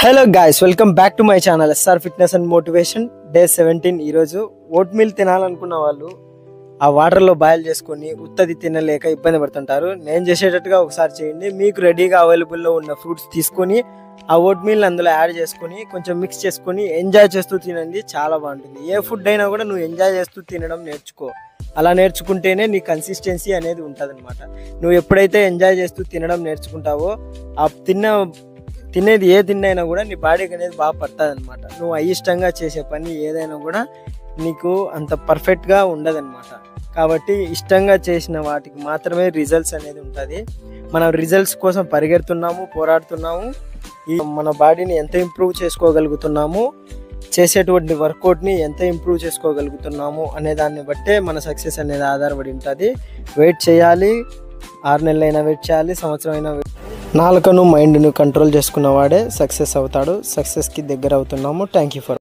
Hello guys, welcome back to my channel SR fitness and motivation day 17. ఈరోజు vote meal తినాలనుకున్న వాళ్ళు ఆ వాటర్లో boil చేసుకొని ఉత్తది తినలేక ఇబ్బంది పడుతుంటారు. నేను చేసేటట్టుగా ఒకసారి చేయండి. మీకు రెడీగా అవైలబుల్లో ఉన్న ఫ్రూట్స్ తీసుకొని ఆ ఓట్ మీల్ అందులో యాడ్ చేసుకొని కొంచెం మిక్స్ చేసుకొని ఎంజాయ్ చేస్తూ తినండి. చాలా బాగుంటుంది. ఏ ఫుడ్ అయినా కూడా నువ్వు ఎంజాయ్ చేస్తూ తినడం నేర్చుకో. అలా నేర్చుకుంటేనే నీ కన్సిస్టెన్సీ అనేది ఉంటుంది అనమాట. నువ్వు ఎప్పుడైతే ఎంజాయ్ చేస్తూ తినడం నేర్చుకుంటావో ఆ తినేది ఏ తిన్నైనా కూడా నీ బాడీకి అనేది బాగా పడుతుంది అనమాట. నువ్వు అయిష్టంగా చేసే పని ఏదైనా కూడా నీకు అంత పర్ఫెక్ట్గా ఉండదన్నమాట. కాబట్టి ఇష్టంగా చేసిన వాటికి మాత్రమే రిజల్ట్స్ అనేది ఉంటుంది. మనం రిజల్ట్స్ కోసం పరిగెడుతున్నాము, పోరాడుతున్నాము. మన బాడీని ఎంత ఇంప్రూవ్ చేసుకోగలుగుతున్నాము, చేసేటువంటి వర్కౌట్ని ఎంత ఇంప్రూవ్ చేసుకోగలుగుతున్నాము అనే దాన్ని బట్టే మన సక్సెస్ అనేది ఆధారపడి ఉంటుంది. వెయిట్ చేయాలి, 6 నెలలైనా వెయిట్ చేయాలి, సంవత్సరం అయినా. నాలుకను మైండ్ను కంట్రోల్ చేసుకున్న వాడే సక్సెస్ అవుతాడు. సక్సెస్కి దగ్గర అవుతున్నాము. Thank you for